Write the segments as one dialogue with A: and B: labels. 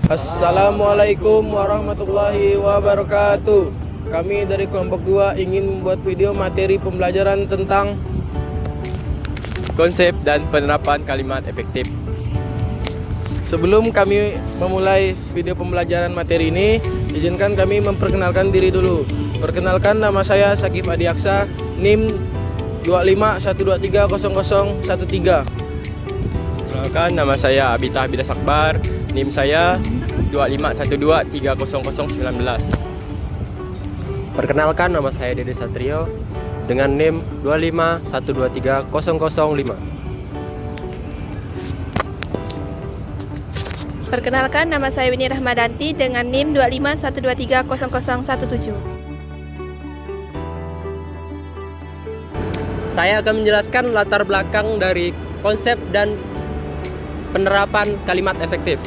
A: Assalamualaikum warahmatullahi wabarakatuh. Kami dari kelompok 2 ingin membuat video materi pembelajaran tentang
B: konsep dan penerapan kalimat efektif.
A: Sebelum kami memulai video pembelajaran materi ini, izinkan kami memperkenalkan diri dulu. Perkenalkan, nama saya Sakif Adiaksa, NIM 2512300013.
B: Perkenalkan, nama saya Abita Bidas Akbar, NIM saya 2512300019.
C: Perkenalkan, nama saya Dede Satrio dengan NIM 25123005.
D: Perkenalkan, nama saya Winnie Rahmadanti dengan NIM 2512300017.
C: Saya akan menjelaskan latar belakang dari konsep dan penerapan kalimat efektif.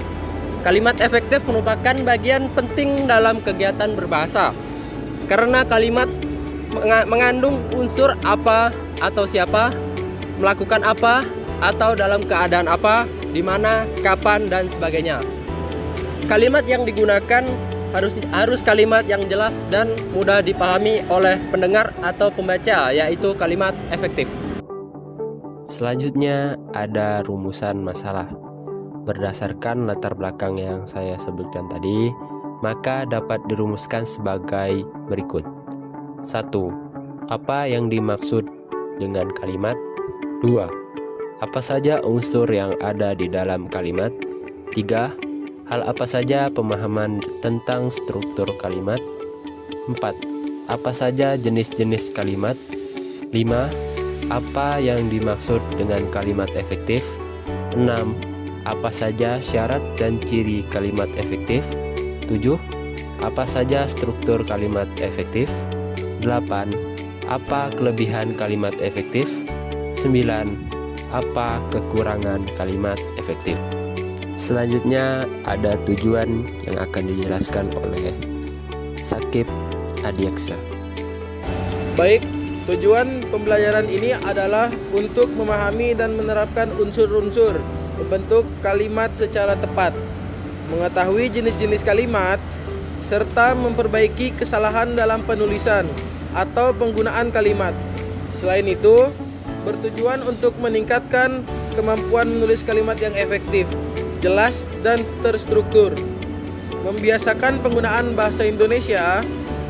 C: Kalimat efektif merupakan bagian penting dalam kegiatan berbahasa, karena kalimat mengandung unsur apa atau siapa, melakukan apa atau dalam keadaan apa, di mana, kapan, dan sebagainya. Kalimat yang digunakan harus kalimat yang jelas dan mudah dipahami oleh pendengar atau pembaca, yaitu kalimat efektif. Selanjutnya ada rumusan masalah. Berdasarkan latar belakang yang saya sebutkan tadi, maka dapat dirumuskan sebagai berikut. 1. Apa yang dimaksud dengan kalimat? 2. Apa saja unsur yang ada di dalam kalimat? 3. Hal apa saja pemahaman tentang struktur kalimat? 4. Apa saja jenis-jenis kalimat? 5. Apa yang dimaksud dengan kalimat efektif? 6. Apa saja syarat dan ciri kalimat efektif? 7. Apa saja struktur kalimat efektif? 8. Apa kelebihan kalimat efektif? 9. Apa kekurangan kalimat efektif? Selanjutnya ada tujuan yang akan dijelaskan oleh Sakif Adiaksa.
A: Baik, tujuan pembelajaran ini adalah untuk memahami dan menerapkan unsur-unsur membentuk kalimat secara tepat, mengetahui jenis-jenis kalimat, serta memperbaiki kesalahan dalam penulisan atau penggunaan kalimat. Selain itu, bertujuan untuk meningkatkan kemampuan menulis kalimat yang efektif, jelas, dan terstruktur, membiasakan penggunaan bahasa Indonesia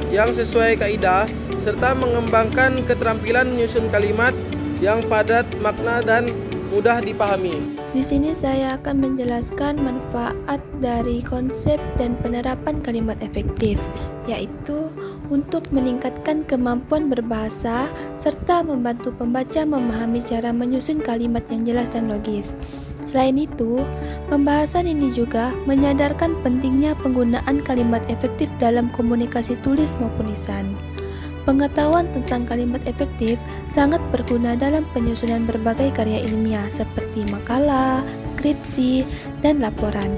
A: yang sesuai kaidah, serta mengembangkan keterampilan menyusun kalimat yang padat makna dan mudah dipahami.
D: Di sini saya akan menjelaskan manfaat dari konsep dan penerapan kalimat efektif, yaitu untuk meningkatkan kemampuan berbahasa serta membantu pembaca memahami cara menyusun kalimat yang jelas dan logis. Selain itu, pembahasan ini juga menyadarkan pentingnya penggunaan kalimat efektif dalam komunikasi tulis maupun lisan. Pengetahuan tentang kalimat efektif sangat berguna dalam penyusunan berbagai karya ilmiah seperti makalah, skripsi, dan laporan.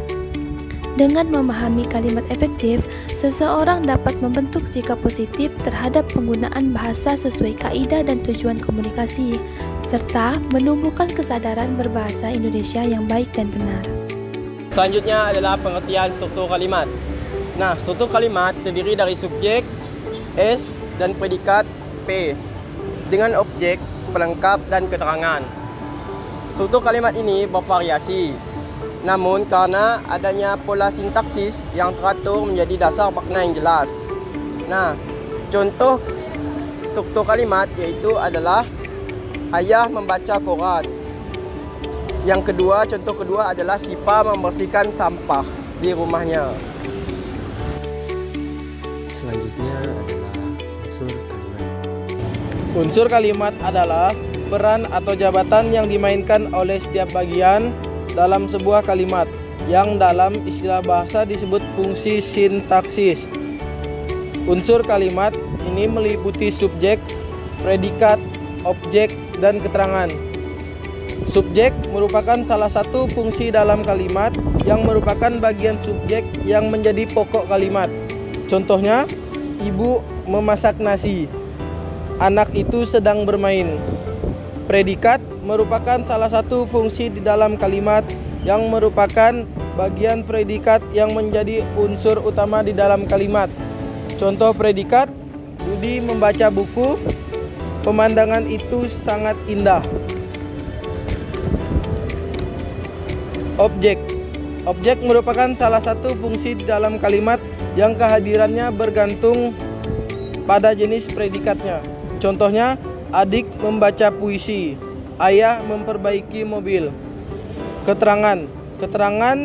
D: Dengan memahami kalimat efektif, seseorang dapat membentuk sikap positif terhadap penggunaan bahasa sesuai kaidah dan tujuan komunikasi, serta menumbuhkan kesadaran berbahasa Indonesia yang baik dan benar.
B: Selanjutnya adalah pengertian struktur kalimat. Nah, struktur kalimat terdiri dari subjek, S, dan predikat P dengan objek, pelengkap, dan keterangan. Struktur kalimat ini bervariasi, namun karena adanya pola sintaksis yang teratur menjadi dasar makna yang jelas. Nah, contoh struktur kalimat yaitu adalah ayah membaca koran. Yang kedua, contoh kedua adalah Sipa membersihkan sampah di rumahnya.
C: Selanjutnya adalah unsur kalimat.
A: Unsur kalimat adalah peran atau jabatan yang dimainkan oleh setiap bagian dalam sebuah kalimat yang dalam istilah bahasa disebut fungsi sintaksis. Unsur kalimat ini meliputi subjek, predikat, objek, dan keterangan. Subjek merupakan salah satu fungsi dalam kalimat yang merupakan bagian subjek yang menjadi pokok kalimat. Contohnya, ibu memasak nasi. Anak itu sedang bermain. Predikat merupakan salah satu fungsi di dalam kalimat yang merupakan bagian predikat yang menjadi unsur utama di dalam kalimat. Contoh predikat, Budi membaca buku. Pemandangan itu sangat indah. Objek. Objek merupakan salah satu fungsi di dalam kalimat yang kehadirannya bergantung pada jenis predikatnya. Contohnya, adik membaca puisi, ayah memperbaiki mobil. Keterangan. Keterangan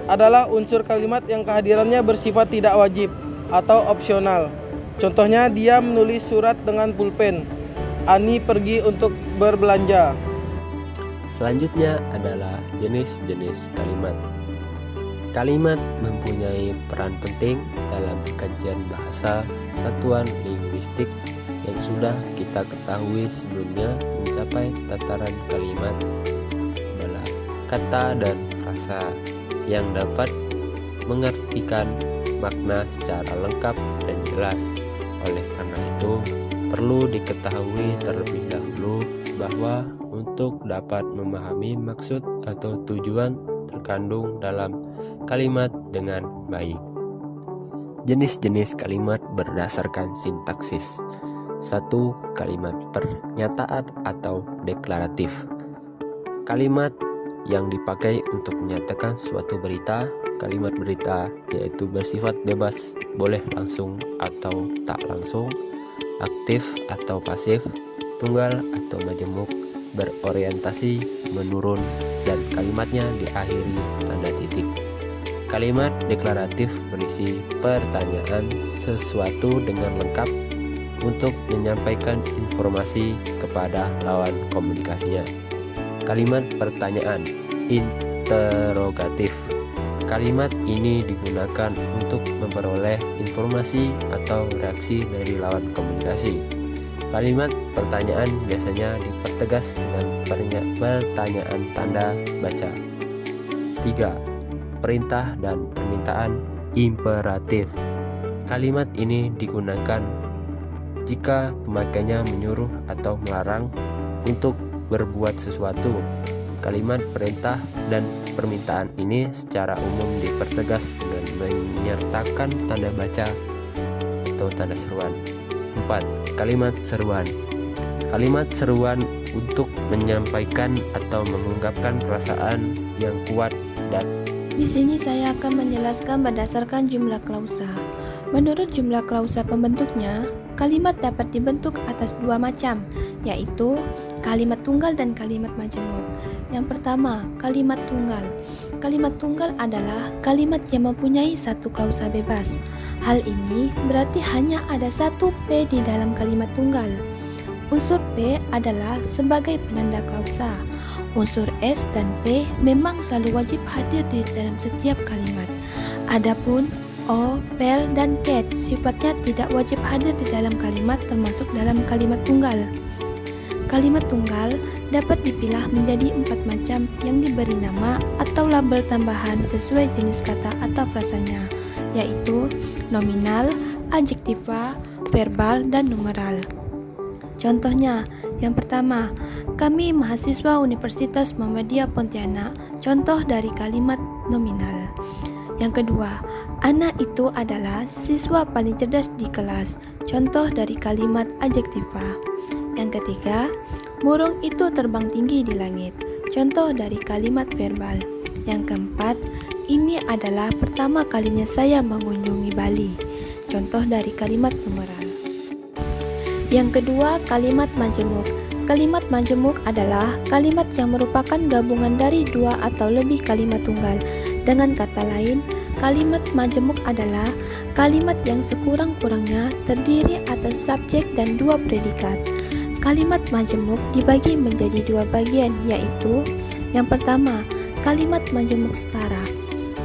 A: adalah unsur kalimat yang kehadirannya bersifat tidak wajib atau opsional. Contohnya, dia menulis surat dengan pulpen. Ani pergi untuk berbelanja.
C: Selanjutnya adalah jenis-jenis kalimat. Kalimat mempunyai peran penting dalam kajian bahasa satuan linguistik yang sudah kita ketahui sebelumnya. Mencapai tataran kalimat adalah kata dan frasa yang dapat mengartikan makna secara lengkap dan jelas. Oleh karena itu, perlu diketahui terlebih dahulu bahwa untuk dapat memahami maksud atau tujuan terkandung dalam kalimat dengan baik. Jenis-jenis kalimat berdasarkan sintaksis. 1. Kalimat pernyataan atau deklaratif. Kalimat yang dipakai untuk menyatakan suatu berita. Kalimat berita yaitu bersifat bebas, boleh langsung atau tak langsung, aktif atau pasif, tunggal atau majemuk, berorientasi menurun, dan kalimatnya diakhiri tanda titik. Kalimat deklaratif berisi pertanyaan sesuatu dengan lengkap untuk menyampaikan informasi kepada lawan komunikasinya. Kalimat pertanyaan interrogatif. Kalimat ini digunakan untuk memperoleh informasi atau reaksi dari lawan komunikasi. Kalimat pertanyaan biasanya dipertegas dengan pertanyaan tanda baca. 3. Perintah dan permintaan imperatif. Kalimat ini digunakan jika pemakainya menyuruh atau melarang untuk berbuat sesuatu. Kalimat perintah dan permintaan ini secara umum dipertegas dengan menyertakan tanda baca atau tanda seruan. 4. Kalimat seruan. Kalimat seruan untuk menyampaikan atau mengungkapkan perasaan yang kuat dan
D: Di sini saya akan menjelaskan berdasarkan jumlah klausa. Menurut jumlah klausa pembentuknya, kalimat dapat dibentuk atas dua macam, yaitu kalimat tunggal dan kalimat majemuk. Yang pertama, kalimat tunggal. Kalimat tunggal adalah kalimat yang mempunyai satu klausa bebas. Hal ini berarti hanya ada satu P di dalam kalimat tunggal. Unsur P adalah sebagai penanda klausa. Unsur S dan P memang selalu wajib hadir di dalam setiap kalimat. Adapun O, pel, dan ket sifatnya tidak wajib hadir di dalam kalimat termasuk dalam kalimat tunggal. Kalimat tunggal dapat dipilah menjadi 4 macam yang diberi nama atau label tambahan sesuai jenis kata atau frasanya, yaitu nominal, adjektiva, verbal, dan numeral. Contohnya, yang pertama, kami mahasiswa Universitas Muhammadiyah Pontianak, contoh dari kalimat nominal. Yang kedua, anak itu adalah siswa paling cerdas di kelas, contoh dari kalimat adjektiva. Yang ketiga, burung itu terbang tinggi di langit, contoh dari kalimat verbal. Yang keempat, ini adalah pertama kalinya saya mengunjungi Bali, contoh dari kalimat numeral. Yang kedua, kalimat majemuk. Kalimat majemuk adalah kalimat yang merupakan gabungan dari dua atau lebih kalimat tunggal. Dengan kata lain, kalimat majemuk adalah kalimat yang sekurang-kurangnya terdiri atas subjek dan dua predikat. Kalimat majemuk dibagi menjadi dua bagian, yaitu yang pertama, kalimat majemuk setara.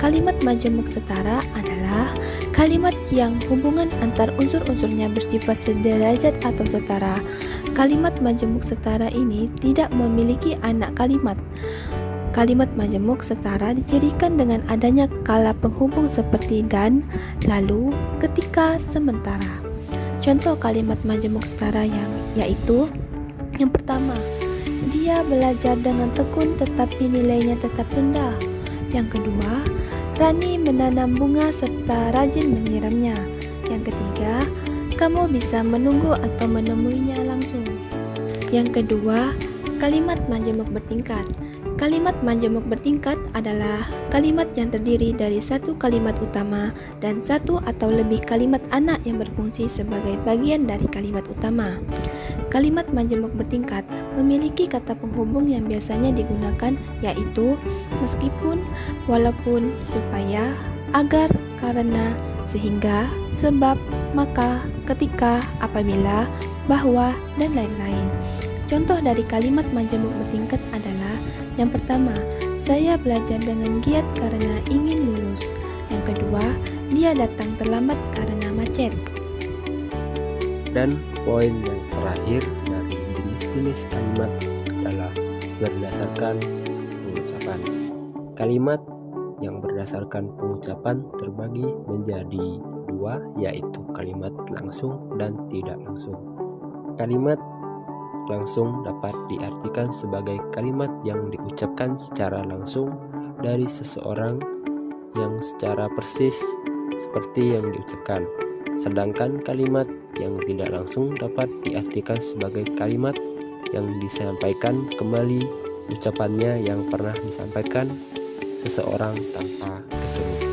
D: Kalimat majemuk setara adalah kalimat yang hubungan antar unsur-unsurnya bersifat sederajat atau setara. Kalimat majemuk setara ini tidak memiliki anak kalimat. Kalimat majemuk setara dicirikan dengan adanya kala penghubung seperti dan, lalu, ketika, sementara. Contoh kalimat majemuk setara yaitu yang pertama, dia belajar dengan tekun tetapi nilainya tetap rendah. Yang kedua, Rani menanam bunga serta rajin menyiramnya. Yang ketiga, kamu bisa menunggu atau menemuinya langsung. Yang kedua, kalimat majemuk bertingkat. Kalimat majemuk bertingkat adalah kalimat yang terdiri dari satu kalimat utama dan satu atau lebih kalimat anak yang berfungsi sebagai bagian dari kalimat utama. Kalimat majemuk bertingkat memiliki kata penghubung yang biasanya digunakan, yaitu meskipun, walaupun, supaya, agar, karena, sehingga, sebab, maka, ketika, apabila, bahwa, dan lain-lain. Contoh dari kalimat majemuk bertingkat adalah yang pertama, saya belajar dengan giat karena ingin lulus. Yang kedua, dia datang terlambat karena macet.
C: Dan poin yang terakhir dari jenis-jenis kalimat adalah berdasarkan pengucapan. Kalimat yang berdasarkan pengucapan terbagi menjadi dua, yaitu kalimat langsung dan tidak langsung. Kalimat langsung dapat diartikan sebagai kalimat yang diucapkan secara langsung dari seseorang yang secara persis seperti yang diucapkan. Sedangkan kalimat yang tidak langsung dapat diartikan sebagai kalimat yang disampaikan kembali ucapannya yang pernah disampaikan seseorang tanpa kesulitan.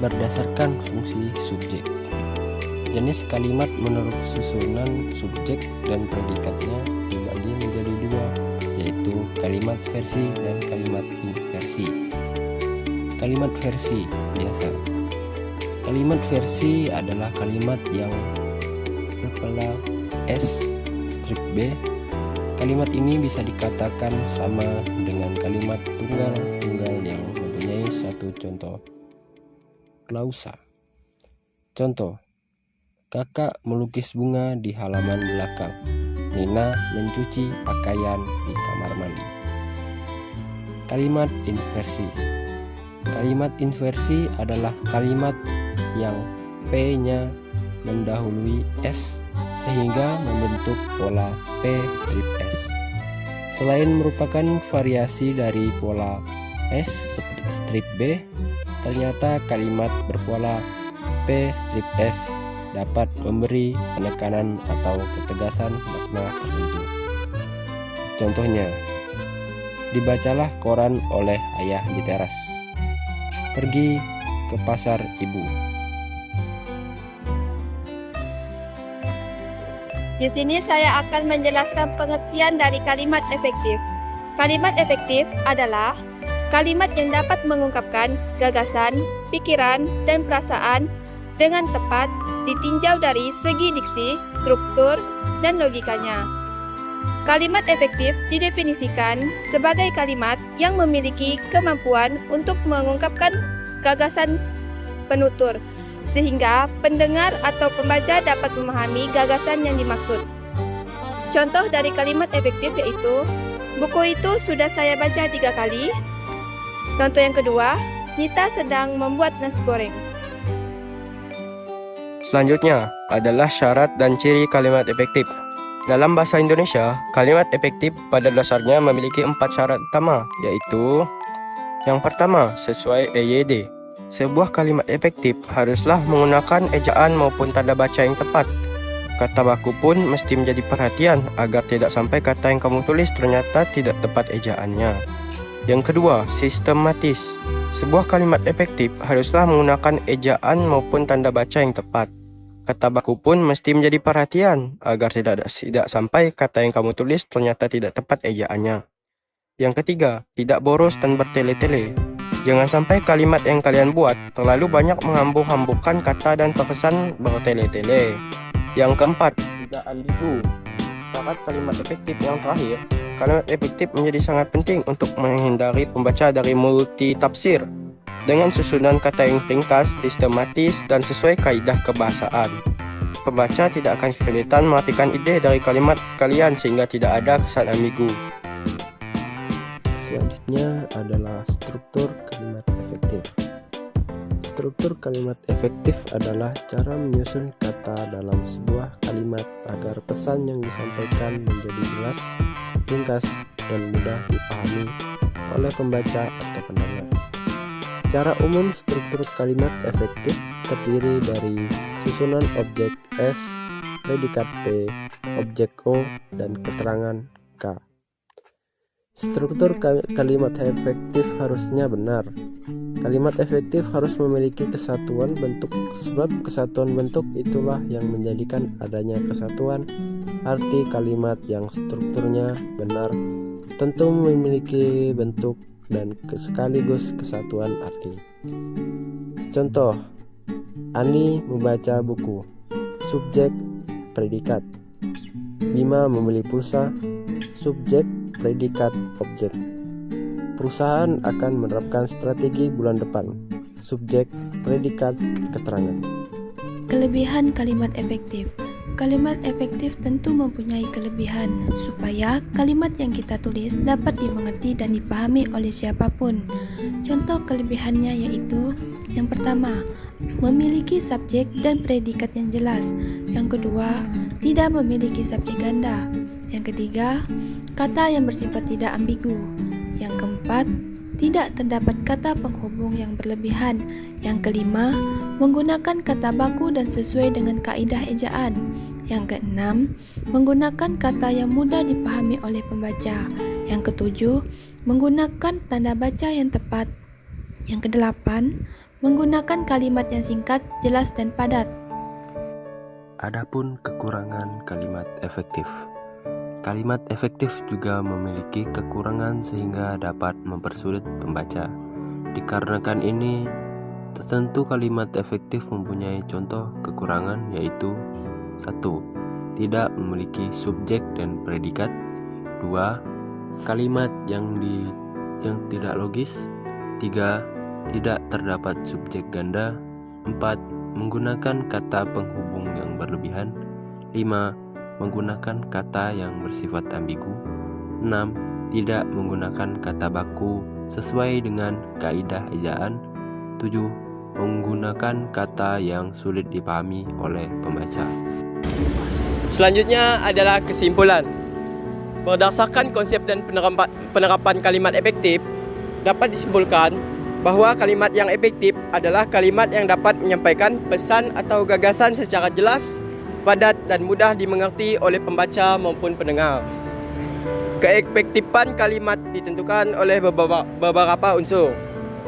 C: Berdasarkan fungsi subjek. Jenis kalimat menurut susunan subjek dan predikatnya dibagi menjadi dua, yaitu kalimat versi dan kalimat inversi. Kalimat versi biasa. Kalimat versi adalah kalimat yang berpola S strip B. Kalimat ini bisa dikatakan sama dengan kalimat tunggal-tunggal yang mempunyai satu contoh klausa. Contoh: kakak melukis bunga di halaman belakang. Nina mencuci pakaian di kamar mandi. Kalimat inversi. Kalimat inversi adalah kalimat yang P-nya mendahului S sehingga membentuk pola P strip S. Selain merupakan variasi dari pola S strip B, ternyata kalimat berpola P strip S dapat memberi penekanan atau ketegasan makna tertentu. Contohnya, dibacalah koran oleh ayah di teras. Pergi ke pasar ibu.
D: Di sini saya akan menjelaskan pengertian dari kalimat efektif. Kalimat efektif adalah kalimat yang dapat mengungkapkan gagasan, pikiran, dan perasaan dengan tepat ditinjau dari segi diksi, struktur, dan logikanya. Kalimat efektif didefinisikan sebagai kalimat yang memiliki kemampuan untuk mengungkapkan gagasan penutur, sehingga pendengar atau pembaca dapat memahami gagasan yang dimaksud. Contoh dari kalimat efektif yaitu, buku itu sudah saya baca 3 kali. Contoh yang kedua, Nita sedang membuat nasi goreng.
B: Selanjutnya adalah syarat dan ciri kalimat efektif. Dalam bahasa Indonesia, kalimat efektif pada dasarnya memiliki 4 syarat utama, yaitu yang pertama, sesuai EYD. Sebuah kalimat efektif haruslah menggunakan ejaan maupun tanda baca yang tepat. Kata baku pun mesti menjadi perhatian agar tidak sampai kata yang kamu tulis ternyata tidak tepat ejaannya. Yang kedua, sistematis. Sebuah kalimat efektif haruslah menggunakan ejaan maupun tanda baca yang tepat. Kata baku pun mesti menjadi perhatian agar tidak sampai kata yang kamu tulis ternyata tidak tepat ejaannya. Yang ketiga, tidak boros dan bertele-tele. Jangan sampai kalimat yang kalian buat terlalu banyak menghambur-hamburkan kata dan terkesan bertele-tele. Yang keempat, tidak ambigu. Syarat kalimat efektif yang terakhir, kalimat efektif menjadi sangat penting untuk menghindari pembaca dari multitafsir dengan susunan kata yang ringkas, sistematis, dan sesuai kaidah kebahasaan. Pembaca tidak akan kesulitan mengartikan ide dari kalimat kalian sehingga tidak ada kesan ambigu.
C: Selanjutnya adalah struktur kalimat efektif. Struktur kalimat efektif adalah cara menyusun kata dalam sebuah kalimat agar pesan yang disampaikan menjadi jelas, ringkas, dan mudah dipahami oleh pembaca atau pendengar. Secara umum, struktur kalimat efektif terdiri dari susunan objek S, predikat P, objek O, dan keterangan K. Struktur kalimat efektif harusnya benar. Kalimat efektif harus memiliki kesatuan bentuk, sebab kesatuan bentuk itulah yang menjadikan adanya kesatuan arti. Kalimat yang strukturnya benar tentu memiliki bentuk dan sekaligus kesatuan arti. Contoh, Ani membaca buku. Subjek, predikat. Bima membeli pulsa. Subjek, predikat, objek. Perusahaan akan menerapkan strategi bulan depan. Subjek, predikat, keterangan.
D: Kelebihan kalimat efektif. Kalimat efektif tentu mempunyai kelebihan supaya kalimat yang kita tulis dapat dimengerti dan dipahami oleh siapapun. Contoh kelebihannya yaitu: yang pertama, memiliki subjek dan predikat yang jelas. Yang kedua, tidak memiliki subjek ganda. Yang ketiga, kata yang bersifat tidak ambigu. Yang keempat, tidak terdapat kata penghubung yang berlebihan. Yang kelima, menggunakan kata baku dan sesuai dengan kaidah ejaan. Yang keenam, menggunakan kata yang mudah dipahami oleh pembaca. Yang ketujuh, menggunakan tanda baca yang tepat. Yang kedelapan, menggunakan kalimat yang singkat, jelas, dan padat.
C: Adapun kekurangan kalimat efektif. Kalimat efektif juga memiliki kekurangan sehingga dapat mempersulit pembaca. Dikarenakan ini, tertentu kalimat efektif mempunyai contoh kekurangan yaitu: 1. Tidak memiliki subjek dan predikat. 2. Kalimat yang tidak logis. 3. Tidak terdapat subjek ganda. 4. Menggunakan kata penghubung yang berlebihan. 5. Menggunakan kata yang bersifat ambigu. 6. Tidak menggunakan kata baku sesuai dengan kaidah ejaan. 7. Menggunakan kata yang sulit dipahami oleh pembaca.
B: Selanjutnya adalah kesimpulan. Berdasarkan konsep dan penerapan kalimat efektif, dapat disimpulkan bahwa kalimat yang efektif adalah kalimat yang dapat menyampaikan pesan atau gagasan secara jelas, padat, dan mudah dimengerti oleh pembaca maupun pendengar. Keefektifan kalimat ditentukan oleh beberapa unsur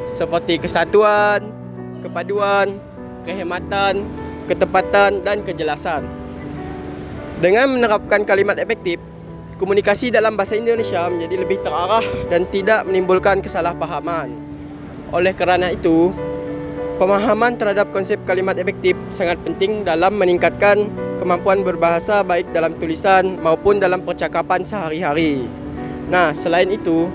B: seperti kesatuan, kepaduan, kehematan, ketepatan, dan kejelasan. Dengan menerapkan kalimat efektif, komunikasi dalam bahasa Indonesia menjadi lebih terarah dan tidak menimbulkan kesalahpahaman. Oleh kerana itu, pemahaman terhadap konsep kalimat efektif sangat penting dalam meningkatkan kemampuan berbahasa baik dalam tulisan maupun dalam percakapan sehari-hari. Nah, selain itu,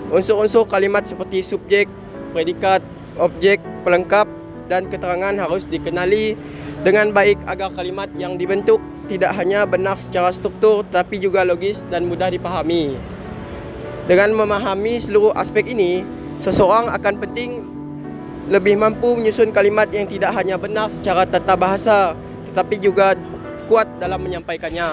B: unsur-unsur kalimat seperti subjek, predikat, objek, pelengkap, dan keterangan harus dikenali dengan baik agar kalimat yang dibentuk tidak hanya benar secara struktur tetapi juga logis dan mudah dipahami. Dengan memahami seluruh aspek ini, seseorang akan lebih mampu menyusun kalimat yang tidak hanya benar secara tata bahasa tetapi juga kuat dalam menyampaikannya.